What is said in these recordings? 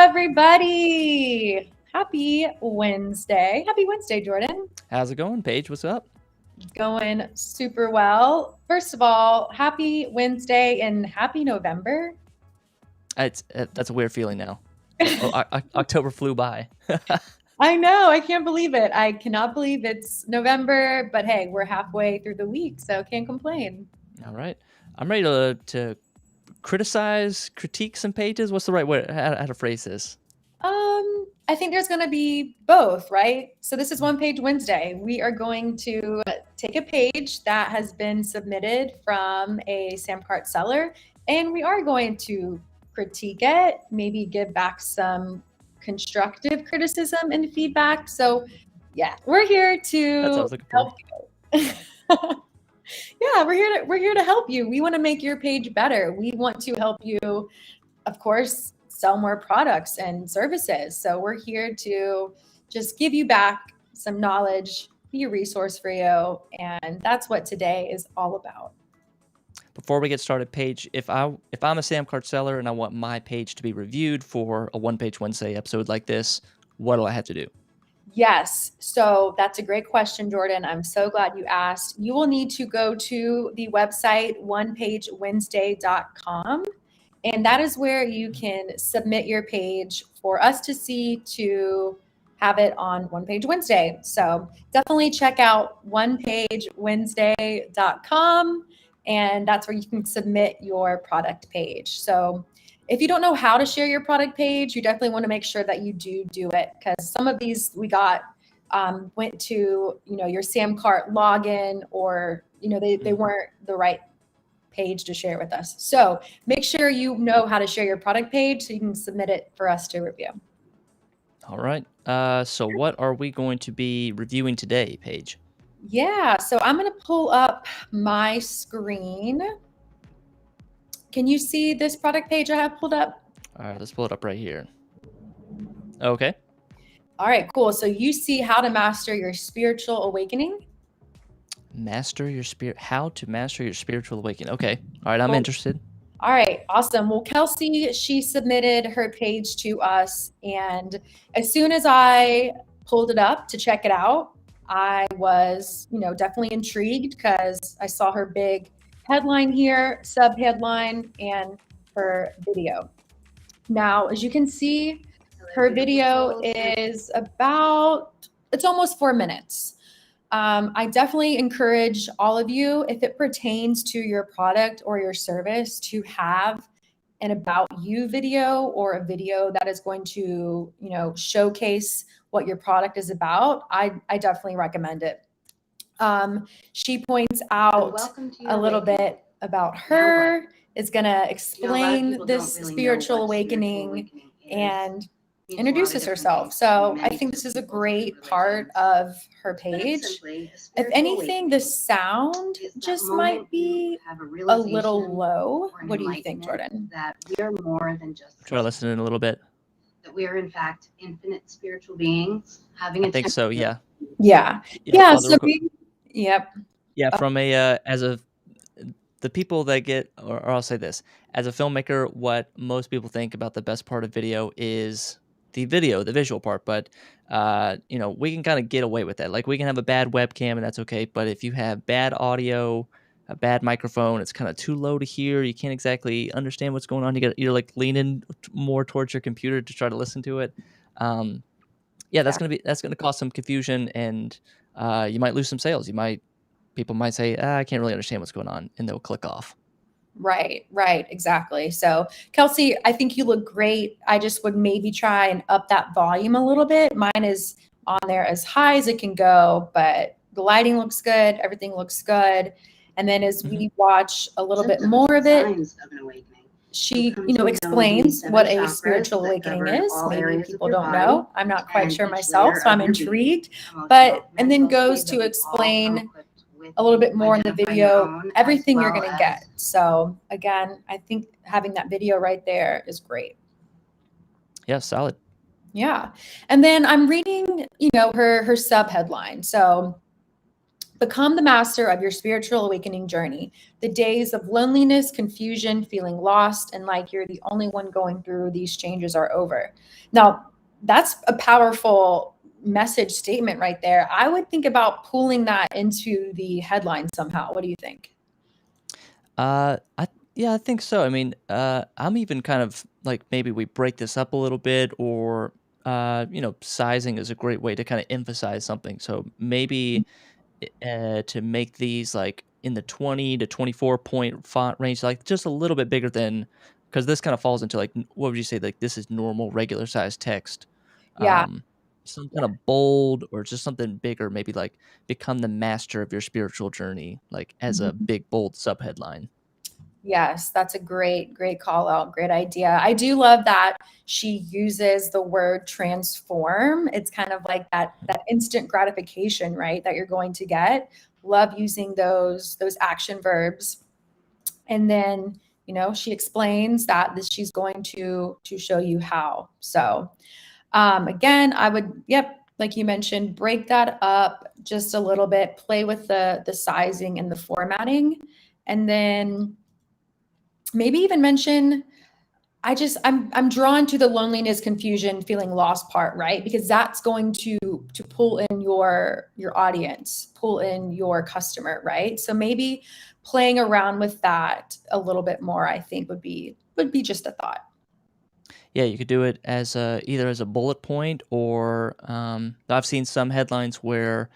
everybody. Happy Wednesday. Happy Wednesday, Jordan. How's it going, Paige? What's up? Going super well. First of all, happy Wednesday and happy November. That's a weird feeling now. October flew by. I know. I can't believe it. I cannot believe it's November, but hey, we're halfway through the week, so can't complain. All right. I'm ready to critique some pages. What's the right way how to phrase this? I think there's going to be both, right? So this is One Page Wednesday. We are going to take a page that has been submitted from a SamCart seller, and we are going to critique it, maybe give back some constructive criticism and feedback. So yeah, we're here to That's what I was looking for. help you. Yeah, we're here to help you. We want to make your page better. We want to help you, of course, sell more products and services. So we're here to just give you back some knowledge, be a resource for you, and that's what today is all about. Before we get started, Paige, if I'm a SamCart seller and I want my page to be reviewed for a One Page Wednesday episode like this, what do I have to do? Yes. So that's a great question, Jordan. I'm so glad you asked. You will need to go to the website onepagewednesday.com. And that is where you can submit your page for us to see to have it on One Page Wednesday. So definitely check out onepagewednesday.com. And that's where you can submit your product page. So if you don't know how to share your product page, you definitely want to make sure that you do it, because some of these we got went to, your SamCart login, or, they weren't the right page to share with us. So make sure you know how to share your product page so you can submit it for us to review. All right. So what are we going to be reviewing today, Paige? Yeah, so I'm going to pull up my screen. Can you see this product page I have pulled up? All right, let's pull it up right here. Okay. All right, cool. So you see how to master your spiritual awakening? How to master your spiritual awakening. Okay. All right, I'm interested. All right, awesome. Well, Kelsey, she submitted her page to us, and as soon as I pulled it up to check it out, I was, definitely intrigued because I saw her big headline here, sub-headline, and her video. Now, as you can see, her video is it's almost 4 minutes. I definitely encourage all of you, if it pertains to your product or your service, to have an about you video, or a video that is going to, showcase what your product is about. I definitely recommend it. She points out a little bit about her, is going to explain this spiritual awakening and introduces herself. So I think this is a great part of her page. If anything, the sound just might be a little low. What do you think, Jordan? That we are more than just Try to listen in a little bit. That we are in fact infinite spiritual beings having I think so, yeah. Yeah. So yep. Yeah, from the people that get, or I'll say this, as a filmmaker, what most people think about the best part of video is the visual part, but we can kind of get away with that. Like, we can have a bad webcam and that's okay, but if you have bad audio, a bad microphone, it's kind of too low to hear, you can't exactly understand what's going on, you're like leaning more towards your computer to try to listen to it. That's gonna cause some confusion, and you might lose some sales. People might say, I can't really understand what's going on, and they'll click off. Right, exactly. So Kelsey, I think you look great. I just would maybe try and up that volume a little bit. Mine is on there as high as it can go, but the lighting looks good, everything looks good. And then as we watch a little bit more of it, she, explains what a spiritual awakening is. Maybe people don't know. I'm not quite sure myself, so I'm intrigued. And then goes to explain a little bit more in the video, everything you're going to get. So again, I think having that video right there is great. Yeah, solid. Yeah. And then I'm reading, her sub headline. So Become the master of your spiritual awakening journey. The days of loneliness, confusion, feeling lost, and like you're the only one going through these changes are over. Now, that's a powerful message statement right there. I would think about pulling that into the headline somehow. What do you think? Yeah, I think so. I mean, I'm even kind of like maybe we break this up a little bit, or sizing is a great way to kind of emphasize something. So maybe to make these like in the 20 to 24 point font range, like just a little bit bigger than, because this kind of falls into like what would you say, like this is normal regular size text. Yeah. Um, some kind of bold or just something bigger, maybe like become the master of your spiritual journey, like as a Mhm. big bold subheadline. Yes, that's a great call out. Great idea. I do love that she uses the word transform. It's kind of like that instant gratification, right? That you're going to get. Love using those action verbs. And then, she explains that this she's going to show you how. So, again, I would, yep, like you mentioned, break that up just a little bit, play with the sizing and the formatting, and then maybe even mention I'm drawn to the loneliness, confusion, feeling lost part, right? Because that's going to pull in your audience, pull in your customer, right? So maybe playing around with that a little bit more, I think would be just a thought. Yeah, you could do it as either as a bullet point, or I've seen some headlines where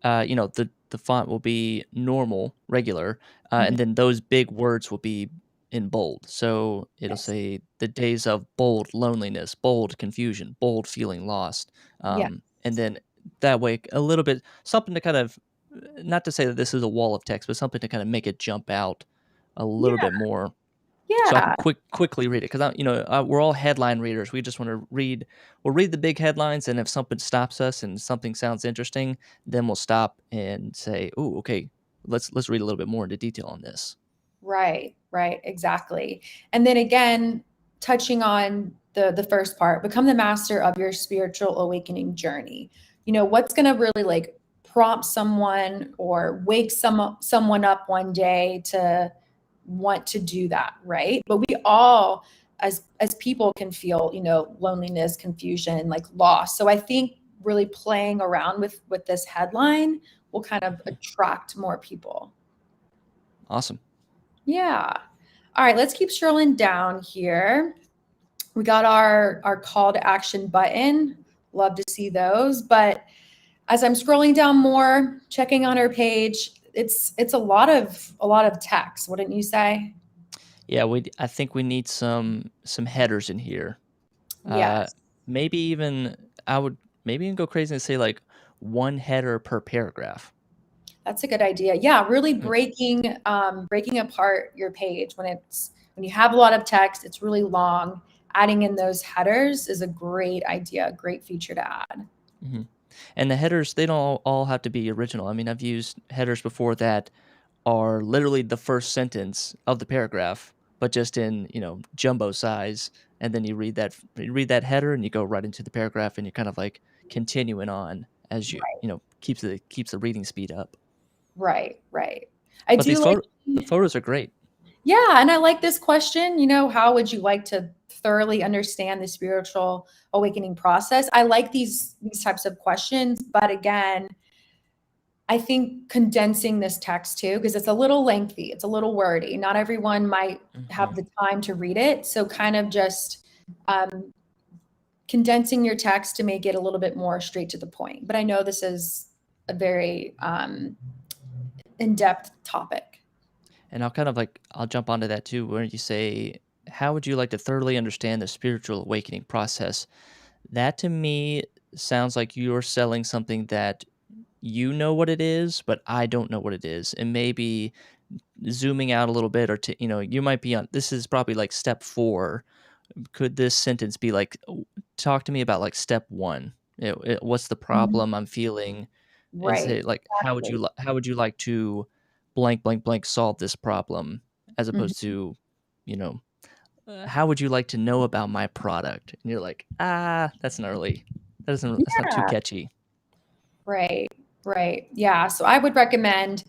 the font will be normal, regular, Mhm. and then those big words will be in bold. So it'll Yes. say the days of bold loneliness, bold confusion, bold feeling lost, Yeah. and then that way a little bit something to kind of, not to say that this is a wall of text, but something to kind of make it jump out a little Yeah. bit more so I can Yeah. quickly read it, because we're all headline readers. We just want to read. We'll read the big headlines, and if something stops us and something sounds interesting, then we'll stop and say, "Oh, okay, let's read a little bit more into detail on this." Right, exactly. And then again, touching on the first part, become the master of your spiritual awakening journey. What's going to really like prompt someone or wake someone up one day to want to do that, right? But we all as people can feel, loneliness, confusion, like loss. So I think really playing around with this headline will kind of Mhm. attract more people. Awesome. Yeah. All right, let's keep scrolling down here. We got our call to action button. Love to see those. But as I'm scrolling down more, checking on our page, it's a lot of text, wouldn't you say? Yeah, I think we need some headers in here. Uh, Yes, maybe even I would maybe even go crazy and say like one header per paragraph. that's a good idea. Yeah, really Mm, breaking apart your page when you have a lot of text, it's really long. Adding in those headers is a great idea, great feature to add. mhm. And the headers, they don't all have to be original. I mean, I've used headers before that are literally the first sentence of the paragraph, but just in, jumbo size. And then you read that header and you go right into the paragraph, and you're kind of like continuing on as keeps the reading speed up. Right. I But do like the photos are great. Yeah, and I like this question, how would you like to thoroughly understand the spiritual awakening process? I like these types of questions, but again, I think condensing this text too, because it's a little lengthy, it's a little wordy. Not everyone might have Mhm. the time to read it. So kind of just um, condensing your text to make it a little bit more straight to the point. But I know this is a very in-depth topic. And I'll jump onto that too, where you say, how would you like to thoroughly understand the spiritual awakening process? That to me sounds like you're selling something that you know what it is, but I don't know what it is. And maybe zooming out a little bit, or you might be on, this is probably like step 4. Could this sentence be like, talk to me about like step 1? What's the Mhm. problem I'm feeling? Is Right. it like, Exactly. how would you like to blank blank blank solve this problem, as opposed Mhm. to, you know, how would you like to know about my product? And you're like, that's not really, that's not too Yeah. catchy. Right. Right. Yeah. So I would recommend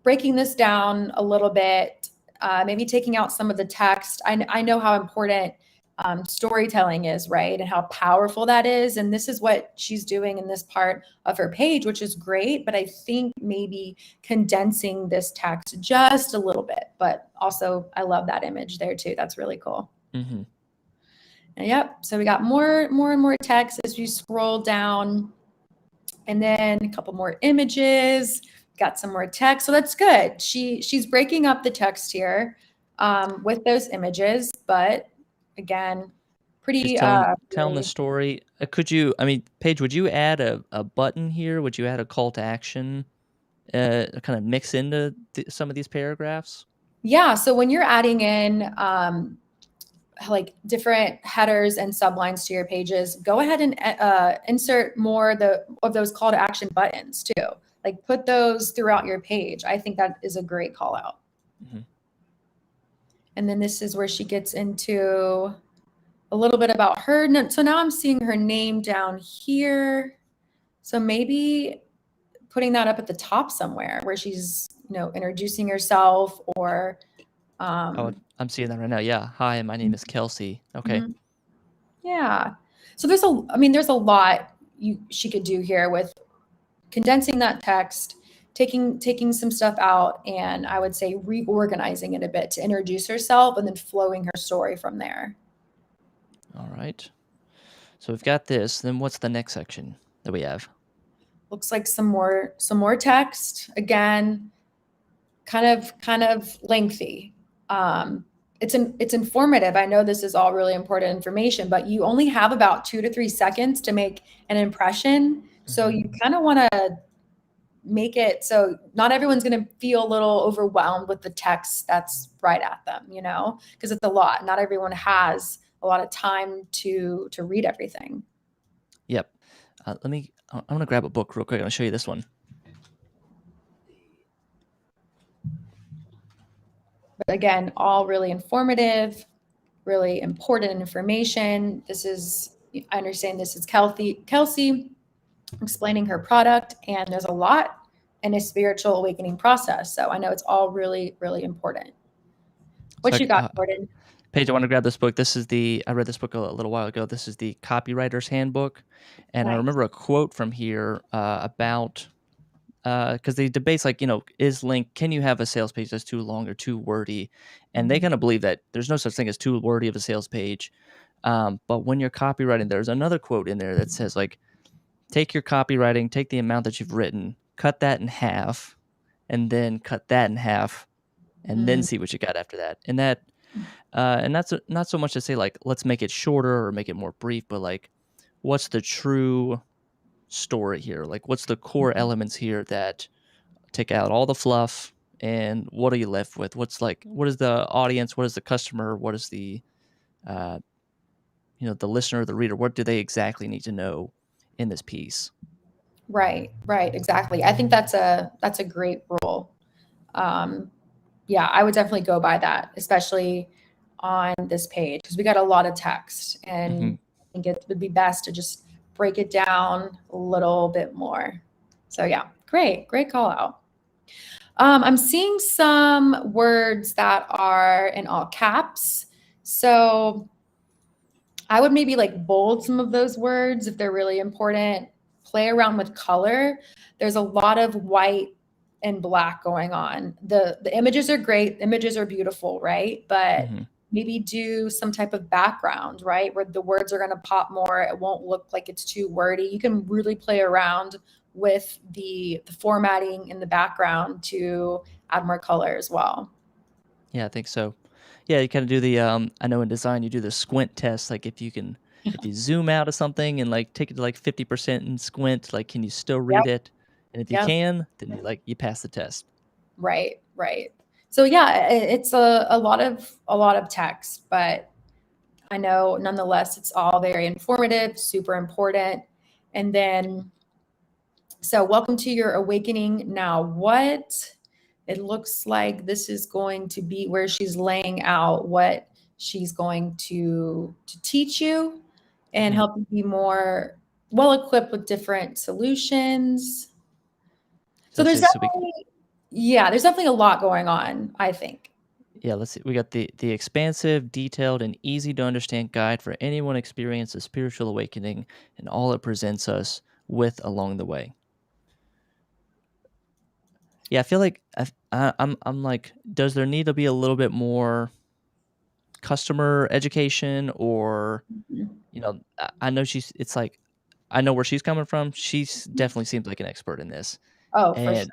breaking this down a little bit, maybe taking out some of the text. I know how important storytelling is, right? And how powerful that is. And this is what she's doing in this part of her page, which is great. But I think maybe condensing this text just a little bit. But also, I love that image there too. That's really cool. Mm-hmm. And yep. So we got more and more text as you scroll down. And then a couple more images, got some more text. So that's good. She's breaking up the text here with those images, but again, pretty Just telling the story. Could you, I mean, Paige, would you add a button here? Would you add a call to action, kind of mix into some of these paragraphs? Yeah. So when you're adding in like different headers and sublines to your pages, go ahead and insert more of those call to action buttons too. Like put those throughout your page. I think that is a great call out. Mm-hmm. And then this is where she gets into a little bit about her. So now I'm seeing her name down here. So maybe putting that up at the top somewhere where she's, introducing herself or Oh, I'm seeing that right now. Yeah. Hi, my name is Kelsey. Okay. Mm-hmm. Yeah. So there's a lot she could do here with condensing that text, taking some stuff out, and I would say reorganizing it a bit to introduce herself and then flowing her story from there. All right. So we've got this. Then what's the next section that we have? Looks like some more text. Again, kind of lengthy. It's informative. I know this is all really important information, but you only have about 2 to 3 seconds to make an impression. So you kind of want to make it so not everyone's going to feel a little overwhelmed with the text that's right at them, because it's a lot. Not everyone has a lot of time to read everything. Yep. I'm going to grab a book real quick. I'm going to show you this one. But again, all really informative, really important information. I understand this is Kelsey explaining her product, and there's a lot in a spiritual awakening process. So I know it's all really, really important. What you got, Gordon? Paige, I want to grab this book. I read this book a little while ago. This is the Copywriter's Handbook. And Nice. I remember a quote from here about, because they debate can you have a sales page that's too long or too wordy? And they kind of believe that there's no such thing as too wordy of a sales page. But when you're copywriting, there's another quote in there that says take your copywriting, take the amount that you've written, cut that in half, and then cut that in half, and then see what you got after that. And that, and that's not so much to say let's make it shorter or make it more brief, but what's the true story here? What's the core elements here that take out all the fluff, and what are you left with? What is the audience? What is the customer? What is the, the listener, the reader? What do they exactly need to know in this piece? Right, exactly. I think that's a great rule. Yeah, I would definitely go by that, especially on this page, because we got a lot of text, and I think it would be best to just break it down a little bit more. So yeah, great call out. I'm seeing some words that are in all caps. So I would maybe bold some of those words if they're really important. Play around with color. There's a lot of white and black going on. The images are great. Images are beautiful, right? But maybe do some type of background, right? Where the words are going to pop more. It won't look like it's too wordy. You can really play around with the formatting in the background to add more color as well. Yeah, I think so. Yeah, you kind of do the, I know in design you do the squint test. If you zoom out of something and take it to 50% and squint, can you still read it? And if you can, then you pass the test. Right. So yeah, it's a lot of text, but I know nonetheless it's all very informative, super important. And then, so welcome to your awakening. Now, what it looks like this is going to be where she's laying out what she's going to teach you and help you be more well equipped with different solutions. So let's there's see. So there's definitely a lot going on, I think. yeah, let's see. We got the expansive, detailed, and easy to understand guide for anyone experiencing a spiritual awakening and all it presents us with along the way. Yeah, I feel like I'm like, does there need to be a little bit more customer education, or Mhm. I know it's like, I know where she's coming from. She's definitely seems like an expert in this, Oh, for sure.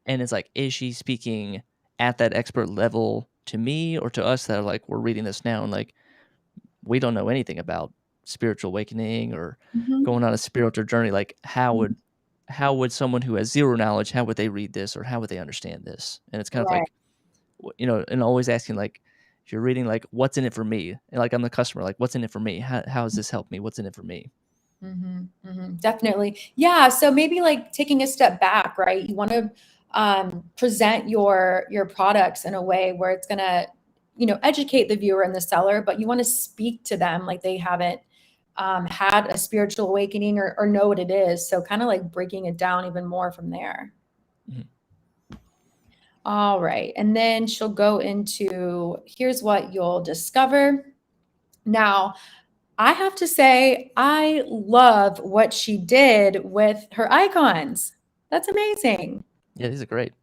and it's like, is she speaking at that expert level to me or to us that are like, we're reading this now and like, we don't know anything about spiritual awakening or Mhm. going on a spiritual journey. Like, how would someone who has zero knowledge, how would they read this or how would they understand this? And it's kind of Right. like, and always asking, like, if you're reading, like, what's in it for me? And like, I'm the customer, like, what's in it for me? How does this help me? What's in it for me? Definitely. Yeah. So maybe like taking a step back, right? You want to present your products in a way where it's going to, educate the viewer and the seller, but you want to speak to them like they haven't had a spiritual awakening or know what it is. So kind of like breaking it down even more from there. Mhm. All right. And then she'll go into here's what you'll discover. Now, I have to say, I love what she did with her icons. That's amazing. Yeah, these are great.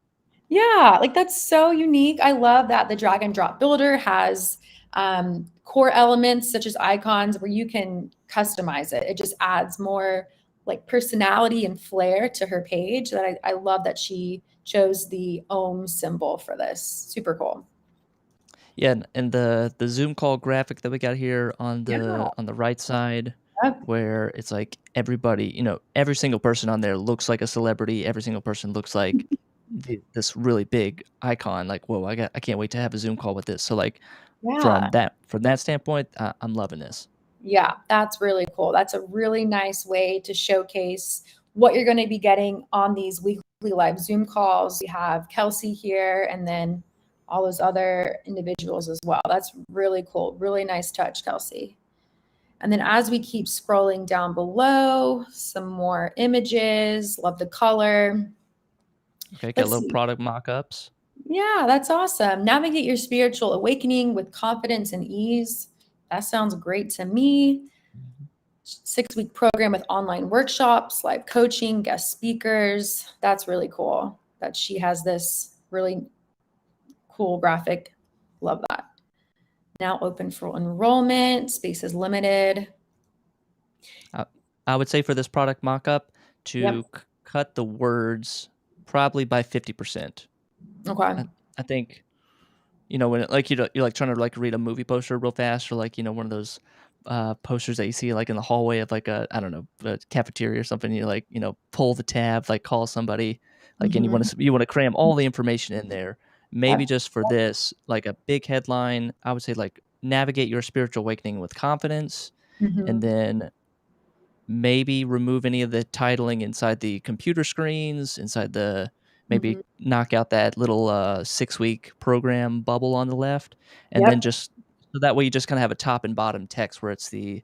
Yeah, like that's so unique. I love that the drag and drop builder has core elements such as icons where you can customize it. It just adds more like personality and flair to her page. That I love that she chose the ohm symbol for this. Super cool. Yeah, and the Zoom call graphic that we got here on Yeah. the right side, Yep. where it's like everybody, every single person on there looks like a celebrity. Every single person looks like this really big icon. Like, whoa, I can't wait to have a Zoom call with this. So like, Yeah. from that standpoint, I'm loving this. Yeah, that's really cool. That's a really nice way to showcase what you're going to be getting on these weekly live Zoom calls. We have Kelsey here and then all those other individuals as well. That's really cool. Really nice touch, Kelsey. And then as we keep scrolling down below, some more images. Love the color. Okay, got Let's little see. product mock-ups. Yeah, that's awesome. Navigate your spiritual awakening with confidence and ease. That sounds great to me. 6-week program with online workshops, live coaching, guest speakers. That's really cool that she has this really cool graphic. Love that. Now open for enrollment. Space is limited. I would say for this product mock-up to Yep. cut the words probably by 50%. Okay. I think, when like you're like trying to like read a movie poster real fast, or like one of those posters that you see like in the hallway of like a, I don't know, a cafeteria or something. You like pull the tab, like call somebody, like, and Mhm. you want to cram all the information in there. Maybe Yep. just for this, like a big headline, I would say like navigate your spiritual awakening with confidence, and Mhm. then maybe remove any of the titling inside the computer screens, inside the, maybe Mhm. knock out that little 6-week program bubble on the left, and then Yep. just so that way you just kind of have a top and bottom text where it's the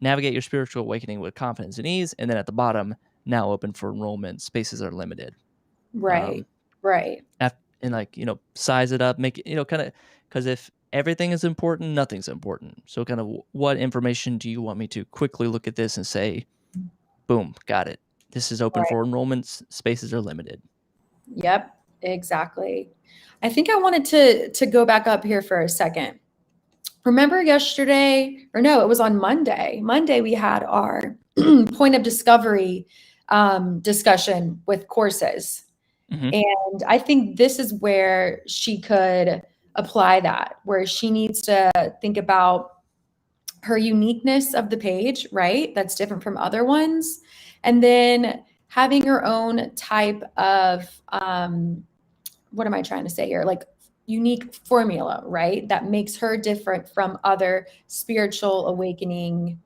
navigate your spiritual awakening with confidence and ease, and then at the bottom, now open for enrollment, spaces are limited. Right. Um, Right. and like, size it up, make it, kind of, because if everything is important, nothing's important. So kind of what information do you want me to quickly look at this and say, boom, got it. This is open Right. for enrollments. Spaces are limited. Yep. Exactly. I think I wanted to go back up here for a second. Remember yesterday, or no, it was on Monday. Monday, we had our point of discovery discussion with courses. Hmm. And I think this is where she could apply that, where she needs to think about her uniqueness of the page, right? That's different from other ones. And then having her own type of, what am I trying to say here? Like unique formula, right? That makes her different from other spiritual awakening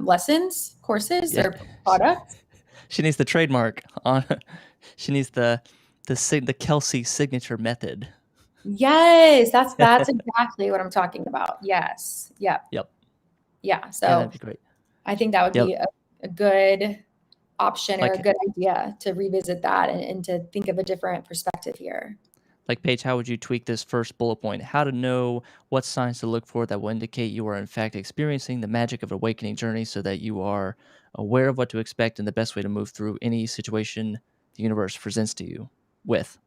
lessons, courses, Yeah, or products. she needs the trademark on. She needs the Kelsey signature method. Yes, that's exactly what I'm talking about. Yes. Yep. Yep. Yeah. Yeah, So that'd be great. I think that would Yep. be a good option or a Like good idea to revisit that and to think of a different perspective here. like Paige, how would you tweak this first bullet point? How to know what signs to look for that will indicate you are in fact experiencing the magic of awakening journey so that you are aware of what to expect and the best way to move through any situation the universe presents to you with.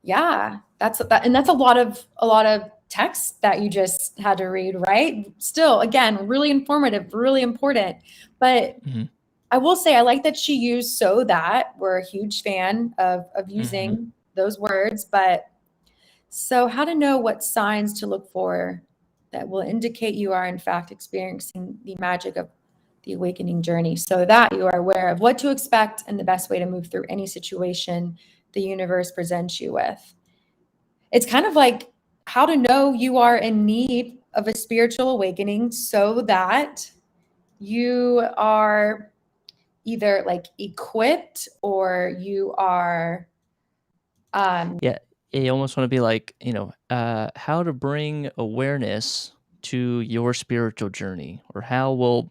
Yeah, that's a lot of text that you just had to read, right? Still, again, really informative, really important. But Mm-hmm. I will say I like that she used "so that." We're a huge fan of using those words, but so how to know what signs to look for that will indicate you are in fact experiencing the magic of the awakening journey so that you are aware of what to expect and the best way to move through any situation the universe presents you with. It's kind of like how to know you are in need of a spiritual awakening so that you are either like equipped or you are Yeah, you almost want to be like, how to bring awareness to your spiritual journey, or how will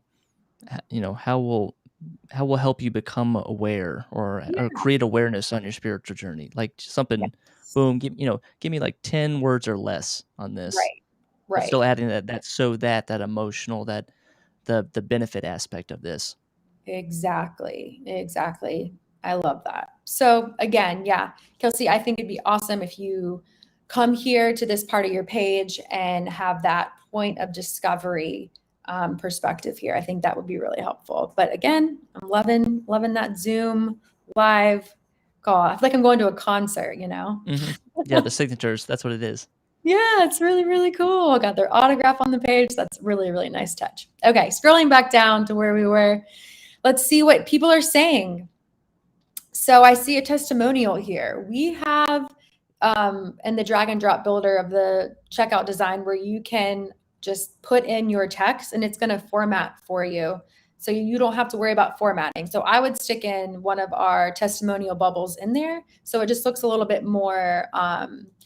help you become aware or create awareness on your spiritual journey. Like something, yes, boom, give me like 10 words or less on this, right, but right. still adding that emotional, that the benefit aspect of this. Exactly. Exactly. I love that. So again, yeah, Kelsey, I think it'd be awesome if you come here to this part of your page and have that point of discovery perspective here. I think that would be really helpful. But again, I'm loving that Zoom live call. I feel like I'm going to a concert, you know? Hmm. Yeah, the signatures, that's what it is. Yeah, it's really, really cool. Got their autograph on the page. That's really, really nice touch. Okay, scrolling back down to where we were. Let's see what people are saying. So I see a testimonial here. We have in the drag and drop builder of the checkout design where you can just put in your text and it's going to format for you. So you don't have to worry about formatting. So I would stick in one of our testimonial bubbles in there. So it just looks a little bit more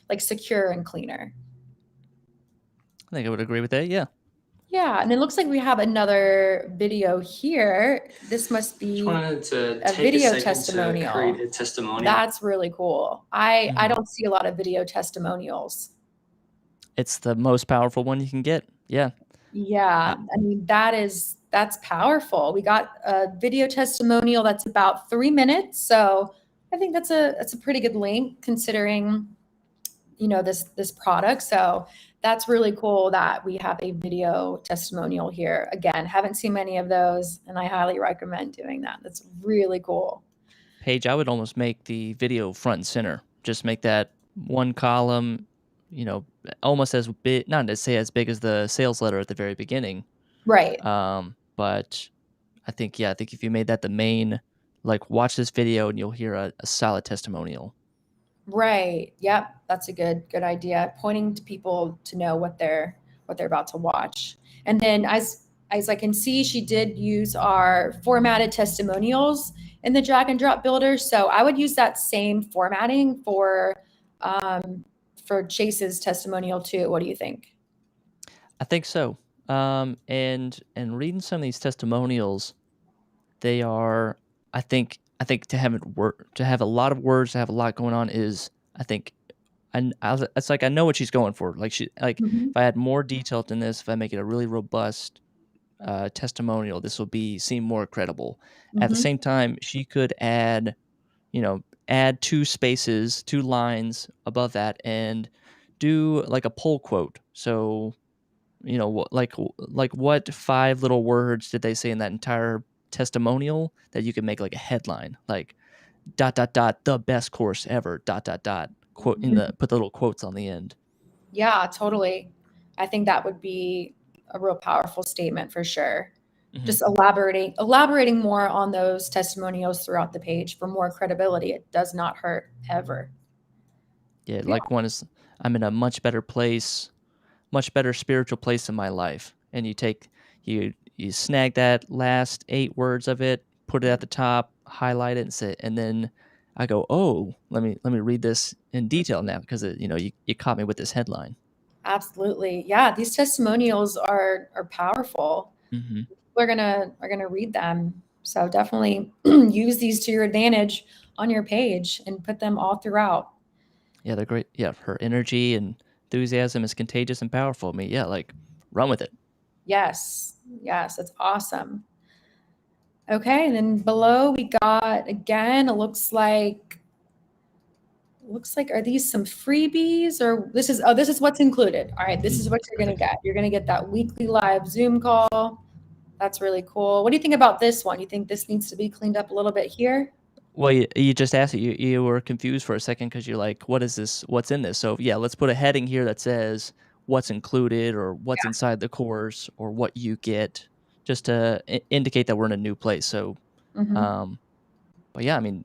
like secure and cleaner. I think I would agree with that. Yeah. Yeah, and it looks like we have another video here. This must Just be wanted to a take a video second to testimonial. create a testimonial. That's really cool. I Mhm. don't see a lot of video testimonials. It's the most powerful one you can get. Yeah. Yeah, I mean that's powerful. We got a video testimonial that's about 3 minutes, so I think that's a pretty good length considering this product. So that's really cool that we have a video testimonial here. Again, haven't seen many of those, and I highly recommend doing that. That's really cool. Paige, I would almost make the video front and center. Just make that one column, almost as big, not to say as big as the sales letter at the very beginning. Right. But I think if you made that the main, like, watch this video and you'll hear a solid testimonial. Right. Yep. That's a good idea. Pointing to people to know what they're about to watch. And then as I can see, she did use our formatted testimonials in the drag and drop builder. So I would use that same formatting for Chase's testimonial too. What do you think? I think so. And reading some of these testimonials, they are, I think to have a lot of words, to have a lot going on is, I think, it's like I know what she's going for. Like Mhm. if I had more detail than this, if I make it a really robust testimonial, this will seem more credible. At the Mhm. same time, she could add two spaces, two lines above that, and do like a pull quote. So like what five little words did they say in that entire testimonial that you could make like a headline, like dot dot dot the best course ever dot dot dot quote put the little quotes on the end. Yeah, totally. I think that would be a real powerful statement for sure. Mhm. Just elaborating more on those testimonials throughout the page for more credibility. It does not hurt ever. Yeah, Yeah. like one is, I'm in a much better place, much better spiritual place in my life, and you snag that last 8 words of it, put it at the top, highlight it, and then I go, oh, let me read this in detail now because you caught me with this headline. Absolutely. Yeah, these testimonials are powerful. Hmm. We're gonna read them. So definitely use these to your advantage on your page and put them all throughout. Yeah, they're great. Yeah, her energy and enthusiasm is contagious and powerful. I mean, yeah, like run with it. Yes. Yes. That's awesome. Okay. And then below we got, again, it looks like, are these some freebies, or this is what's included. All right. This is what you're going to get. You're going to get that weekly live Zoom call. That's really cool. What do you think about this one? You think this needs to be cleaned up a little bit here? Well, you just asked it. You were confused for a second because you're like, what is this? What's in this? So yeah, let's put a heading here that says what's included or what's inside the course or what you get, just to indicate that we're in a new place. So, Mm-hmm. but yeah, I mean,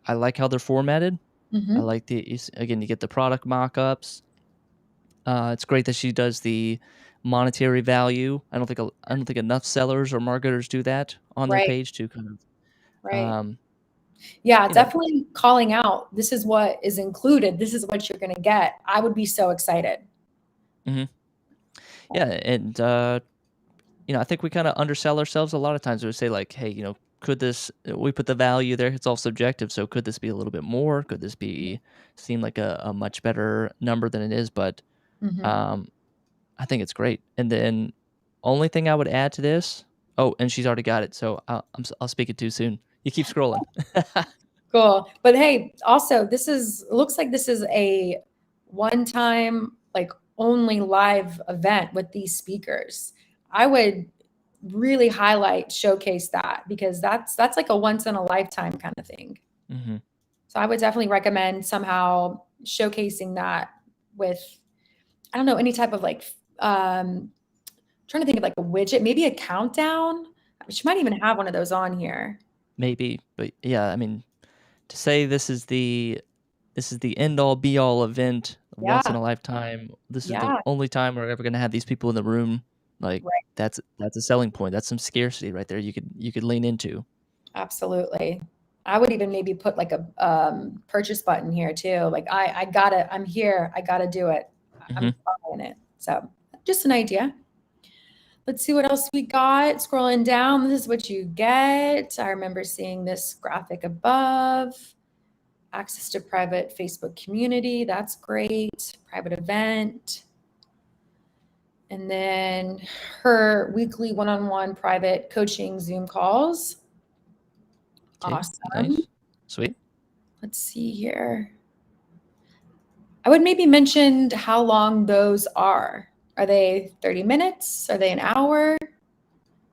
I like how they're formatted. Mm-hmm. I like again, you get the product mock-ups. It's great that she does the monetary value. I don't think enough sellers or marketers do that on their Right. page to kind of, Right. um, Yeah, you know, definitely calling out. This is what is included. This is what you're going to get. I would be so excited. yeah, and I think we kind of undersell ourselves a lot of times. We say like, hey, could this? We put the value there. It's all subjective. So could this be a little bit more? Could this seem like a much better number than it is? But Mm-hmm. um, I think it's great. And then only thing I would add to this. Oh, and she's already got it. So I'll speak it too soon. You keep scrolling. Cool. But hey, also looks like this is a one-time, like only live event with these speakers. I would really showcase that, because that's like a once in a lifetime kind of thing. hmm So I would definitely recommend somehow showcasing that with, I don't know, any type of like, trying to think of like a widget, maybe a countdown. She might even have one of those on here. Maybe, but yeah, I mean, to say this is the end all be all event, Yeah. once in a lifetime. This is the Yeah. only time we're ever gonna have these people in the room. Like Right. that's a selling point. That's some scarcity right there. You could lean into. Absolutely. I would even maybe put like a purchase button here too. Like I'm here. I gotta do it. I'm hmm following it. So just an idea. Let's see what else we got. Scrolling down, this is what you get. I remember seeing this graphic above. Access to private Facebook community. That's great. Private event. And then her weekly one-on-one private coaching Zoom calls. Okay, Awesome. nice, sweet. Let's see here. I would maybe mention how long those are. Are they 30 minutes? Are they an hour?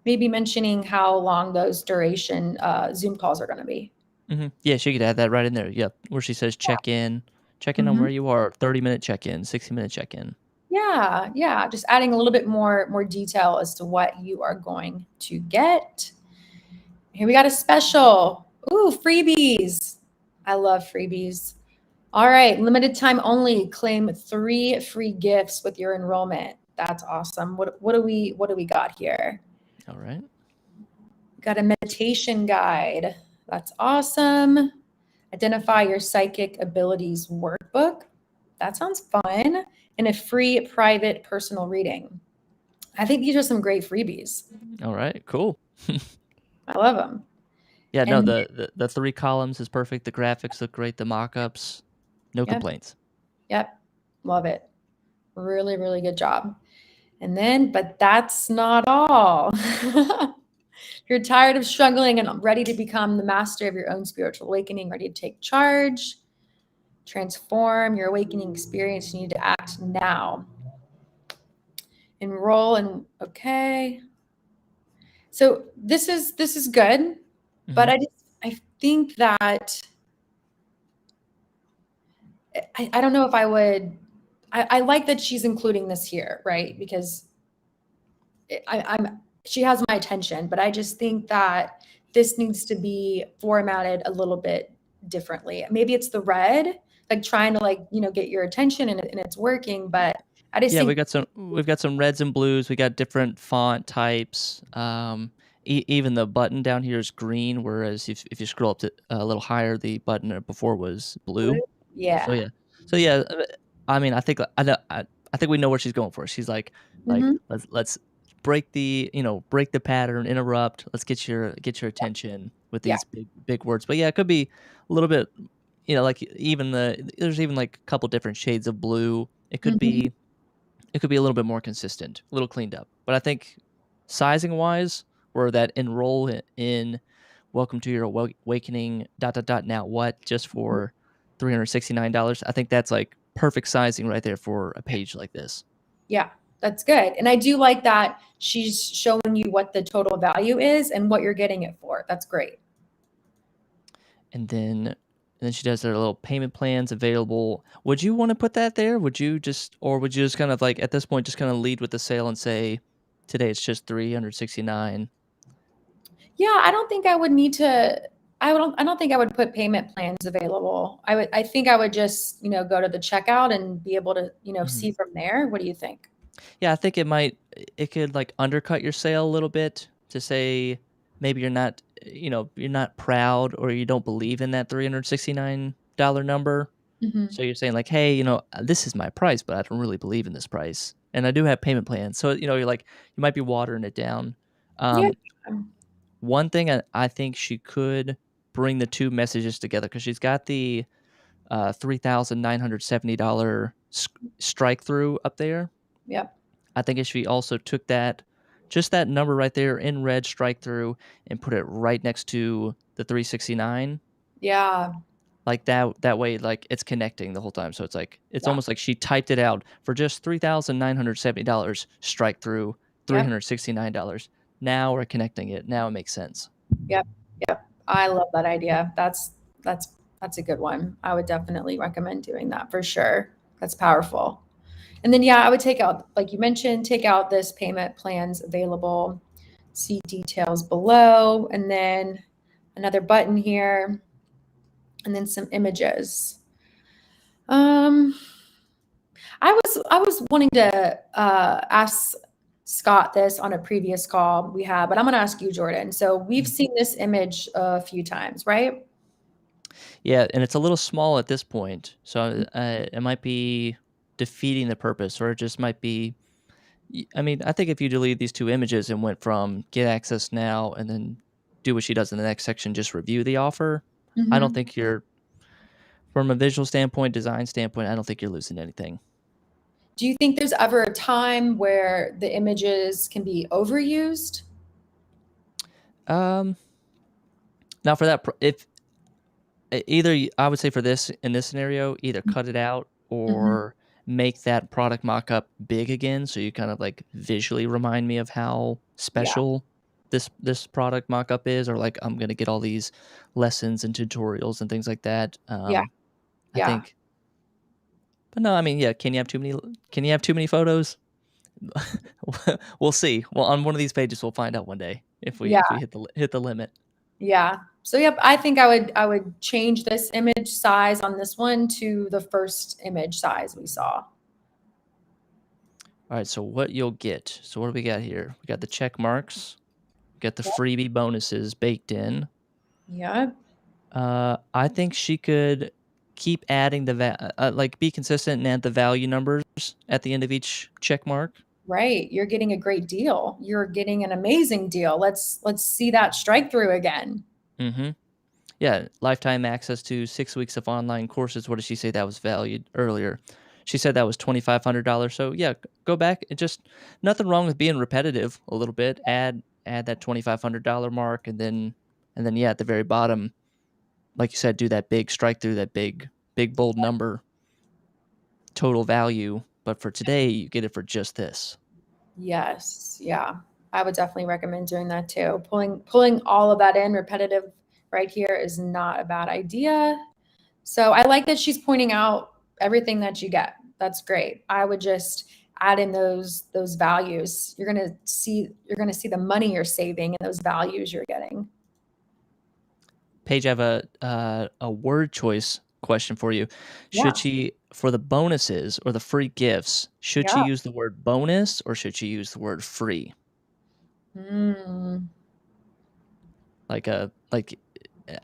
Maybe mentioning how long those duration Zoom calls are going to be. Yeah, she could add that right in there. Yep, where she says check in on Mhm. where you are. 30-minute check in, 60-minute check in. Yeah, yeah. Just adding a little bit more detail as to what you are going to get. Here we got a special. Ooh, freebies. I love freebies. All right, limited time only. Claim 3 free gifts with your enrollment. That's awesome. What do we got here? All right. Got a meditation guide. That's awesome. Identify your psychic abilities workbook. That sounds fun. And a free private personal reading. I think these are some great freebies. All right. Cool. I love them. Yeah. No. And The 3 columns is perfect. The graphics look great. The mock-ups, no yep, complaints. yep, love it. Really, really good job. And then, but that's not all. You're tired of struggling and ready to become the master of your own spiritual awakening, ready to take charge, transform your awakening experience. You need to act now. Enroll and okay. So this is good, but hmm I think that I don't know if I would. I like that she's including this here, right? Because I'm she has my attention, but I just think that this needs to be formatted a little bit differently. Maybe it's the red, like trying to get your attention, and it's working, but I just Yeah, think we've got some reds and blues. We got different font types. Even the button down here is green, whereas if you scroll up to a little higher, the button before was blue. So yeah. yeah, so yeah. I mean, I think we know where she's going for. She's like Mhm. let's break the pattern, interrupt. Let's get your attention with Yeah. these big words. But yeah, it could be a little bit, like there's even like a couple different shades of blue. It could Mhm. be a little bit more consistent, a little cleaned up. But I think sizing wise, where that enroll in welcome to your awakening now what just for $369. I think that's like perfect sizing right there for a page like this. Yeah, that's good. And I do like that she's showing you what the total value is and what you're getting it for. That's great. And then she does their little payment plans available. Would you want to put that there? Would you just kind of like at this point just kind of lead with the sale and say today it's just 369? Yeah, I don't think I would need to. I don't think I would put payment plans available. I think I would just, go to the checkout and be able to, see from there. What do you think? Yeah, I think it could like undercut your sale a little bit to say maybe you're not, you're not proud or you don't believe in that $369 number. Mhm. So you're saying like, hey, this is my price, but I don't really believe in this price. And I do have payment plans. So, you're like, you might be watering it down. Yeah. One thing I think she could bring the two messages together because she's got the $3,970 strike through up there. Yep. I think if she also took that, just that number right there in red strike through and put it right next to the 369, Yeah. like that way, like it's connecting the whole time. So it's like, it's Yeah. almost like she typed it out for just $3,970 strike through Yep. $369. Now we're connecting it. Now it makes sense. Yep. Yep. I love that idea. That's a good one. I would definitely recommend doing that for sure. That's powerful. And then, yeah, I would take out, like you mentioned, take out this payment plans available, see details below, and then another button here, and then some images. I was wanting to ask Scott this on a previous call we had, but I'm going to ask you, Jordan. So we've seen this image a few times, right? Yeah, and it's a little small at this point, so it might be defeating the purpose, or it just might be. I mean, I think if you delete these two images and went from get access now and then do what she does in the next section, just review the offer, I don't Mhm. think you're, from a visual standpoint, design standpoint, I don't think you're losing anything. Do you think there's ever a time where the images can be overused? Now for that, if either I would say for this in this scenario, either cut it out Mhm. or make that product mock-up big again, so you kind of like visually remind me of how Yeah. special this product mock-up is, or like I'm gonna get all these lessons and tutorials and things like that. Yeah. I Yeah. think, but no, I mean, yeah. Can you have too many? Can you have too many photos? We'll see. Well, on one of these pages, we'll find out one day if we Yeah. hit the limit. Yeah. So yep, I think I would change this image size on this one to the first image size we saw. All right. So what you'll get? So what do we got here? We got the check marks. We got the freebie bonuses baked in. Yeah. I think she could keep adding like be consistent and add the value numbers at the end of each check mark. Right. You're getting a great deal. You're getting an amazing deal. Let's see that strike through again. Mm-hmm. Yeah, lifetime access to 6 weeks of online courses. What did she say that was valued earlier? She said that was $2,500. So yeah, go back. It just nothing wrong with being repetitive a little bit. Add that $2,500 mark, and then yeah, at the very bottom, like you said, do that big strike through, that big bold number, total value. But for today, you get it for just this. Yes. Yeah. I would definitely recommend doing that too. Pulling all of that in repetitive right here is not a bad idea. So I like that she's pointing out everything that you get. That's great. I would just add in those values. You're gonna see the money you're saving and those values you're getting. Paige, I have a word choice question for you. Yeah. Should she, for the bonuses or the free gifts, should she Yeah. use the word bonus or should she use the word free? Mm. Like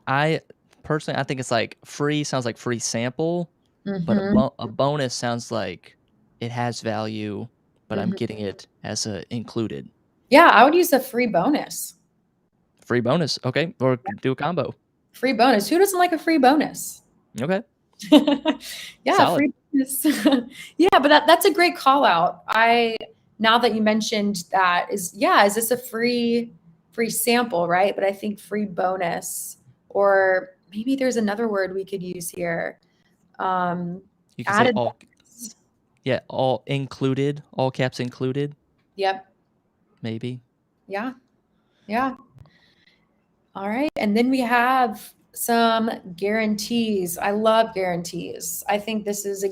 I personally, I think it's like free sounds like free sample, but Mm-hmm. a bonus sounds like it has value, but I'm getting it as a included. Yeah, I would use a free bonus. Free bonus. Okay. Or do a combo. Free bonus. Who doesn't like a free bonus? Okay. Yeah, Solid. free bonus. Yeah, but that's a great call out. Now that you mentioned that is this a free sample, right? But I think free bonus, or maybe there's another word we could use here. You can say Added. all. Yeah, all included, all caps included, Yep. maybe. Yeah. Yeah. All right. And then we have some guarantees. I love guarantees. I think this is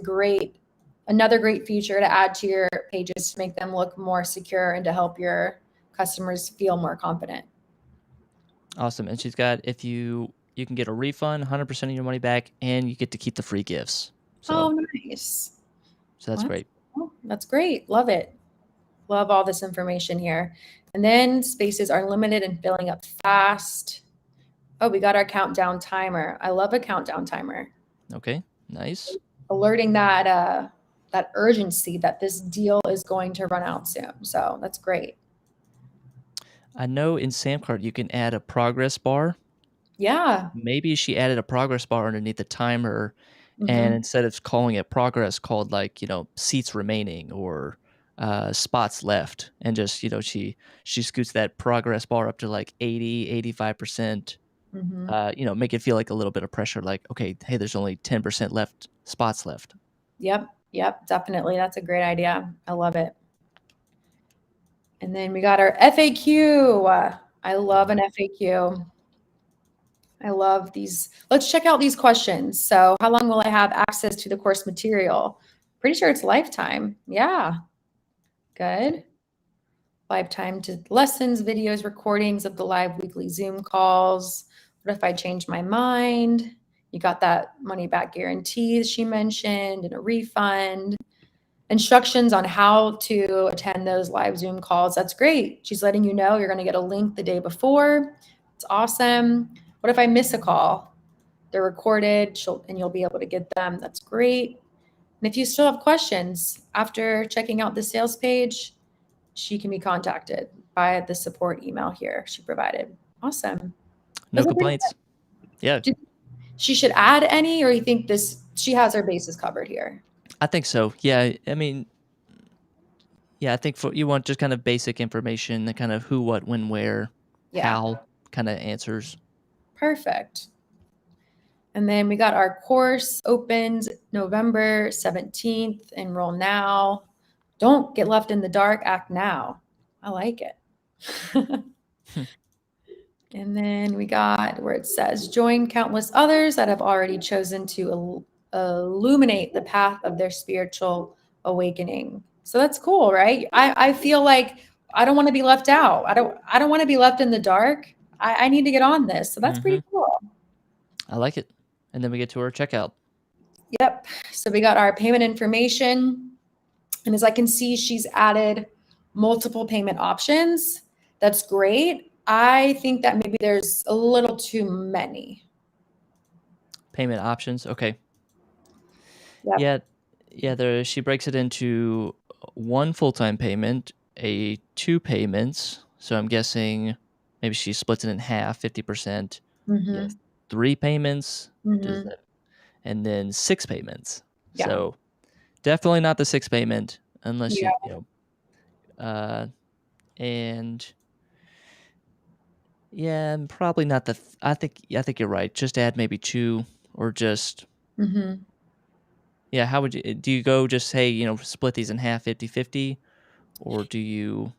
another great feature to add to your pages to make them look more secure and to help your customers feel more confident. Awesome. And she's got, if you can get a refund, 100% of your money back, and you get to keep the free gifts. Oh, nice. So that's great. That's great. Love it. Love all this information here. And then spaces are limited and filling up fast. Oh, we got our countdown timer. I love a countdown timer. Okay, nice. Alerting that urgency that this deal is going to run out soon. So that's great. I know in SamCart you can add a progress bar. Yeah. Maybe she added a progress bar underneath the timer, Mm-hmm. and instead of calling it progress, called like, seats remaining or spots left, and just, she scoots that progress bar up to like 80, 85%. Mm-hmm. Make it feel like a little bit of pressure, like, okay, hey, there's only 10% left, spots left. Yep, definitely. That's a great idea. I love it. And then we got our FAQ. I love an FAQ. I love these. Let's check out these questions. So, how long will I have access to the course material? Pretty sure it's lifetime. Yeah. Good. Lifetime to lessons, videos, recordings of the live weekly Zoom calls. What if I change my mind? You got that money back guarantee she mentioned, and a refund. Instructions on how to attend those live Zoom calls. That's great. She's letting you know you're going to get a link the day before. It's awesome. What if I miss a call? They're recorded, and you'll be able to get them. That's great. And if you still have questions after checking out the sales page, she can be contacted by the support email here she provided. Awesome. No complaints. Yeah. She should add any, or you think she has her bases covered here? I think so. Yeah. I mean, I think you want just kind of basic information, the kind of who, what, when, where, how kind of answers. Perfect. And then we got our course opened November 17th. Enroll now. Don't get left in the dark. Act now. I like it. And then we got where it says, join countless others that have already chosen to illuminate the path of their spiritual awakening. So that's cool, right? I feel like I don't want to be left out. I don't want to be left in the dark. I need to get on this. So that's pretty cool. I like it. And then we get to our checkout. Yep. So we got our payment information. And as I can see, she's added multiple payment options. That's great. I think that maybe there's a little too many. Payment options. Okay. Yep. Yeah. She breaks it into one full-time payment, two payments. So I'm guessing maybe she splits it in half, 50%. Mm-hmm. 3 payments, Mm-hmm. and then 6 payments. Yeah. So definitely not the 6th payment unless Yeah. and yeah, probably not I think you're right. Just add maybe 2, or just Mm-hmm. Yeah, how would you do? You go just say, split these in half, 50-50, or do you?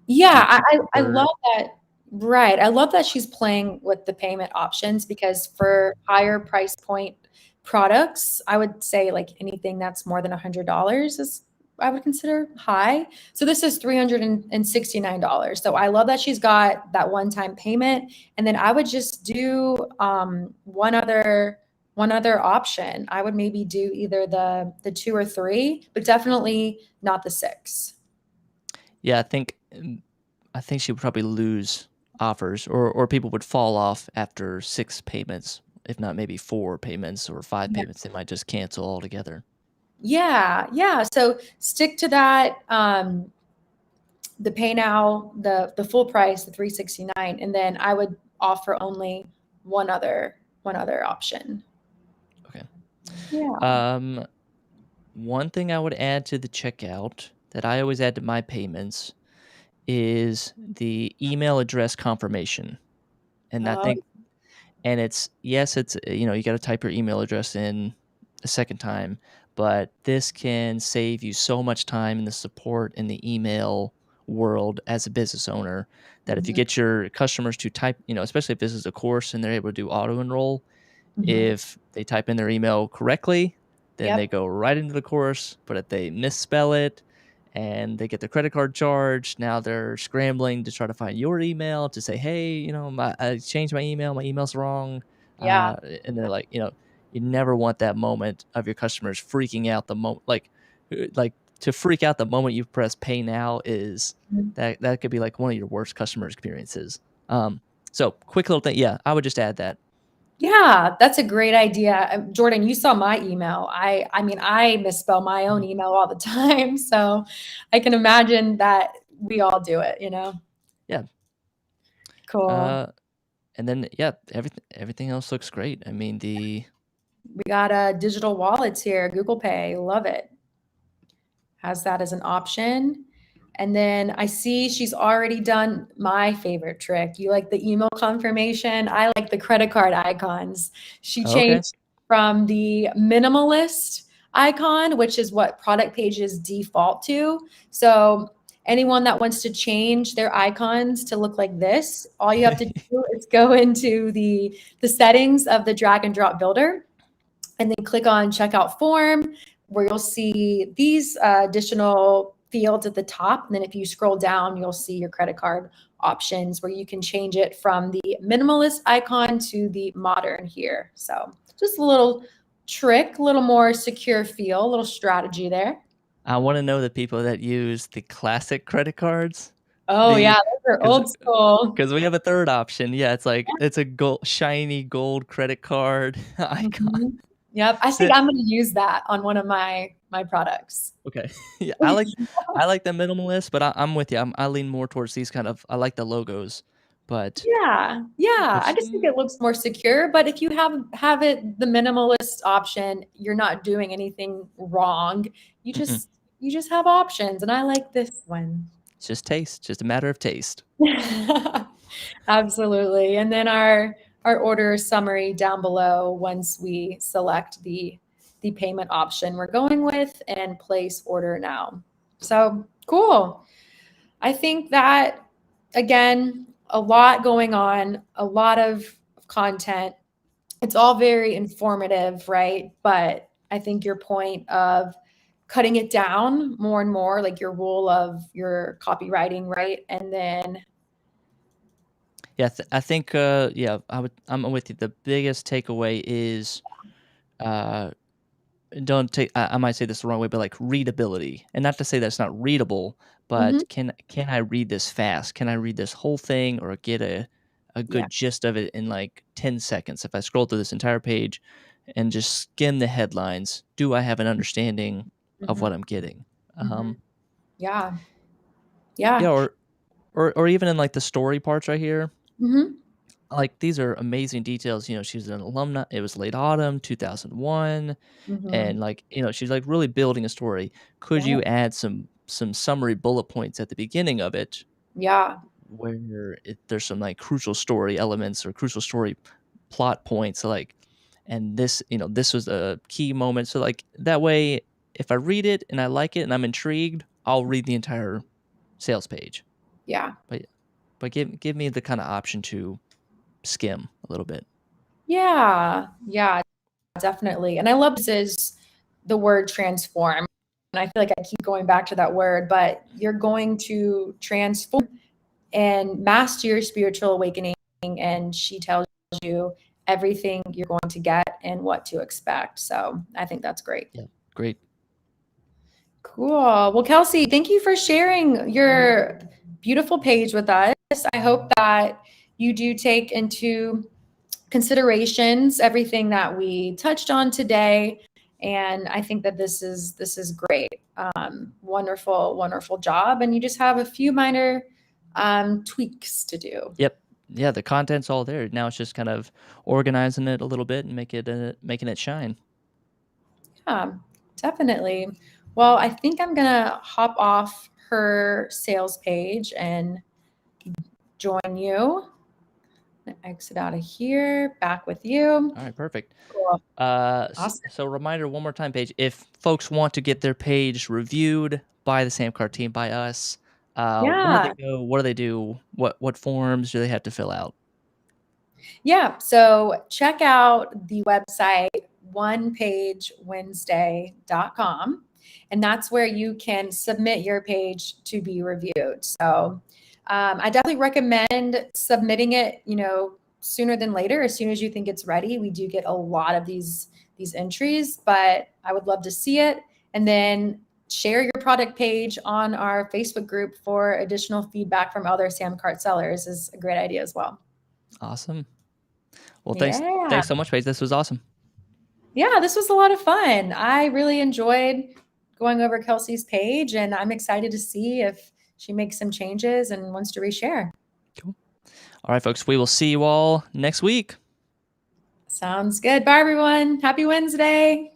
Yeah, I love that. Right. I love that she's playing with the payment options, because for higher price point products, I would say like anything that's more than $100 is, I would consider high. So this is $369. So I love that she's got that one-time payment. And then I would just do one other option. I would maybe do either the 2 or 3, but definitely not the 6. Yeah, I think she would probably lose offers, or people would fall off after 6 payments, if not maybe 4 payments or 5 payments. They might just cancel altogether. Yeah. So stick to that the pay now, the full price, the $369, and then I would offer only one other option. Okay. Yeah. One thing I would add to the checkout that I always add to my payments is the email address confirmation. And I Oh, think, and it's, yes, it's, you got to type your email address in a second time, but this can save you so much time in the support in the email world as a business owner, that if you mhm, get your customers to type, especially if this is a course and they're able to do auto enroll, mhm. if they type in their email correctly, then they Yep. go right into the course. But if they misspell it and they get their credit card charged, now they're scrambling to try to find your email to say, hey, I changed my email. My email's wrong. Yeah. And they're like, you never want that moment of your customers freaking out the moment. Like to freak out the moment you press pay now is Mhm. that could be like one of your worst customer experiences. So quick little thing. Yeah, I would just add that. Yeah, that's a great idea. Jordan, you saw my email. I mean, I misspell my own Mhm. email all the time, so I can imagine that we all do it, you know? Yeah. Cool. Uh, and then yeah, everything else looks great. I mean, We got digital wallets here, Google Pay. Love it. Has that as an option. And then I see she's already done my favorite trick. You like the email confirmation. I like the credit card icons. She okay. changed from the minimalist icon, which is what product pages default to. So anyone that wants to change their icons to look like this, all you have to do is go into the settings of the drag and drop builder and then click on checkout form, where you'll see these additional fields at the top. And then if you scroll down, you'll see your credit card options where you can change it from the minimalist icon to the modern here. So just a little trick, a little more secure feel, a little strategy there. I want to know the people that use the classic credit cards. Oh yeah, The those are because old school. because we have a third option. Yeah, it's a shiny gold credit card icon. Mhm. Yep, I think Sit. I'm going to use that on one of my products. Okay. Yeah, I like the minimalist, but I'm with you. I lean more towards these kind of. I like the logos, but Yeah, yeah. I which just think it looks more secure, but if you have it the minimalist option, you're not doing anything wrong. You mm-mm. just you just have options, and I like this one. It's just taste. Just a matter of taste. Absolutely. And then our order summary down below once we select the payment option we're going with and place order now. So, cool. I think that, again, a lot going on, a lot of content. It's all very informative, right? But I think your point of cutting it down more and more, like your rule of your copywriting, right? And then, Yeah, I think. Yeah, I'm with you. The biggest takeaway is uh don't take I might say this the wrong way, but like readability. And not to say that's not readable, but mhm, can I read this fast? Can I read this whole thing or get a yeah, good gist of it in like 10 seconds? If I scroll through this entire page and just skim the headlines, do I have an understanding of mhm, what I'm getting? mhm, Um yeah, yeah, yeah, or even in like the story parts right here. mhm, Like these are amazing details. She's an alumna. It was late autumn 2001. mhm, And like she's like really building a story. Could yeah, you add some summary bullet points at the beginning of it yeah, where there's some like crucial story elements or crucial story plot points, so like, and this was a key moment, so like that way if I read it and I like it and I'm intrigued, I'll read the entire sales page. yeah. But give me the kind of option to skim a little bit. Yeah, yeah, definitely. And I love this is the word transform. And I feel like I keep going back to that word, but you're going to transform and master your spiritual awakening. And she tells you everything you're going to get and what to expect. So I think that's great. Yeah, great. Cool. Well, Kelsey, thank you for sharing your beautiful page with us. I hope that you do take into considerations everything that we touched on today And I think that this is great. Wonderful job. And you just have a few minor tweaks to do. Yep. Yeah, the content's all there. Now it's just kind of organizing it a little bit and making it shine. Yeah, definitely. Well, I think I'm gonna hop off her sales page and join you. Exit out of here, back with you. All right, perfect. Cool. Awesome. So reminder one more time, Paige, if folks want to get their page reviewed by the SamCart team, by us, where do they go? What do they do? What forms do they have to fill out? Yeah, so check out the website onepagewednesday.com, and that's where you can submit your page to be reviewed. So I definitely recommend submitting it, sooner than later, as soon as you think it's ready. We do get a lot of these entries, but I would love to see it. And then share your product page on our Facebook group for additional feedback from other SamCart sellers is a great idea as well. Awesome. Well, thanks so much, Paige. This was awesome. Yeah, this was a lot of fun. I really enjoyed going over Kelsey's page, and I'm excited to see if she makes some changes and wants to reshare. Cool. All right, folks, we will see you all next week. Sounds good. Bye, everyone. Happy Wednesday.